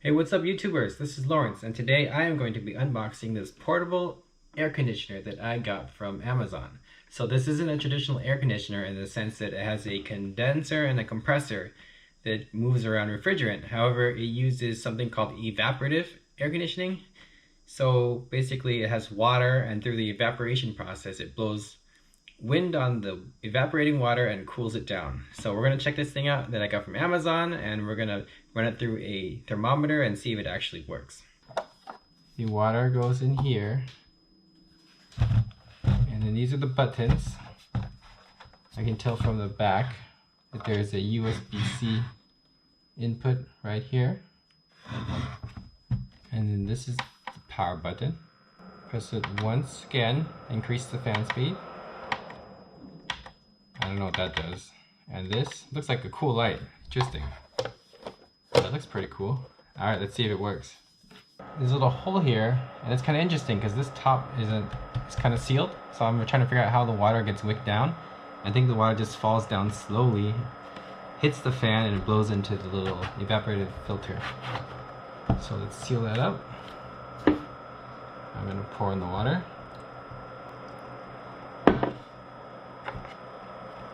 Hey, what's up YouTubers? This is Lawrence, and today I am going to be unboxing this portable air conditioner that I got from Amazon. So this isn't a traditional air conditioner in the sense that it has a condenser and a compressor that moves around refrigerant. However, it uses something called evaporative air conditioning. So basically it has water, and through the evaporation process it blows wind on the evaporating water and cools it down. So we're gonna check this thing out that I got from Amazon, and we're gonna run it through a thermometer and see if it actually works. The water goes in here, and then these are the buttons. I can tell from the back that there's a USB-C input right here, and then this is the power button. Press it once again, increase the fan speed. I don't know what that does. And this looks like a cool light. Interesting. That looks pretty cool. Alright, let's see if it works. There's a little hole here, and it's kind of interesting because this top it's kind of sealed. So I'm trying to figure out how the water gets wicked down. I think the water just falls down slowly, hits the fan, and it blows into the little evaporative filter. So let's seal that up. I'm going to pour in the water.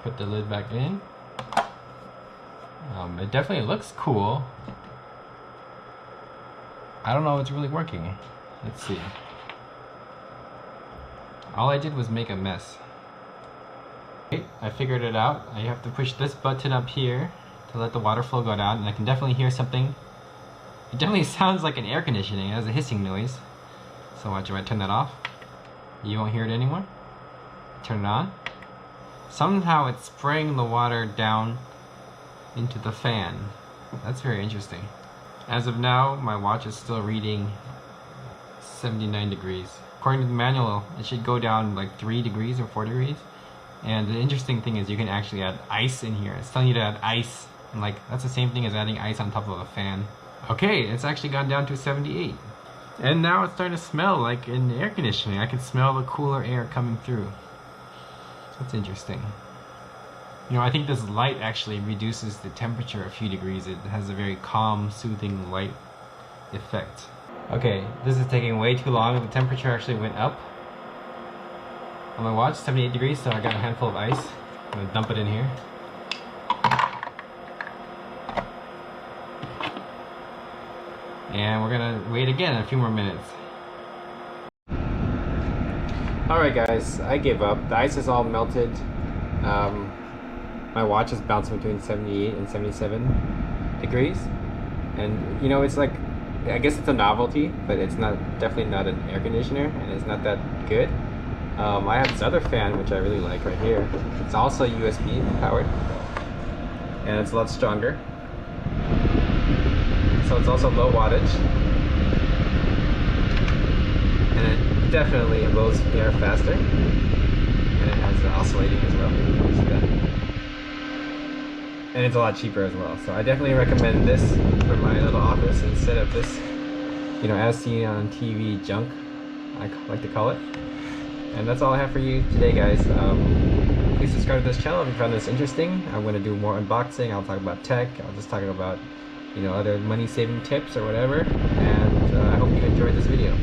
Put the lid back in. It definitely looks cool. I don't know if it's really working. Let's see. All I did was make a mess. Okay, I figured it out. I have to push this button up here to let the water flow go down, and I can definitely hear something. It definitely sounds like an air conditioning. It has a hissing noise. So watch, if I turn that off, you won't hear it anymore. Turn it on. Somehow it's spraying the water down into the fan. That's very interesting. As of now, my watch is still reading 79 degrees. According to the manual, it should go down like 3 degrees or 4 degrees. And the interesting thing is you can actually add ice in here. It's telling you to add ice. And like, that's the same thing as adding ice on top of a fan. Okay, it's actually gone down to 78. And now it's starting to smell like an air conditioning. I can smell the cooler air coming through. That's interesting. You know, I think this light actually reduces the temperature a few degrees. It has a very calm, soothing light effect. Okay, this is taking way too long. The temperature actually went up on my watch, 78 degrees, so I got a handful of ice. I'm gonna dump it in here. And we're gonna wait again a few more minutes. Alright guys, I gave up. The ice is all melted. My watch is bouncing between 78 and 77 degrees. And you know, it's like, I guess it's a novelty, but it's definitely not an air conditioner, and it's not that good. I have this other fan which I really like right here. It's also USB powered, and it's a lot stronger. So it's also low wattage. And it definitely blows air faster, and it has oscillating as well. See that? And it's a lot cheaper as well. So I definitely recommend this for my little office instead of this, you know, as seen on TV junk, I like to call it. And that's all I have for you today, guys. Please subscribe to this channel if you found this interesting. I'm going to do more unboxing. I'll talk about tech. I'll just talk about, you know, other money saving tips or whatever. And I hope you enjoyed this video.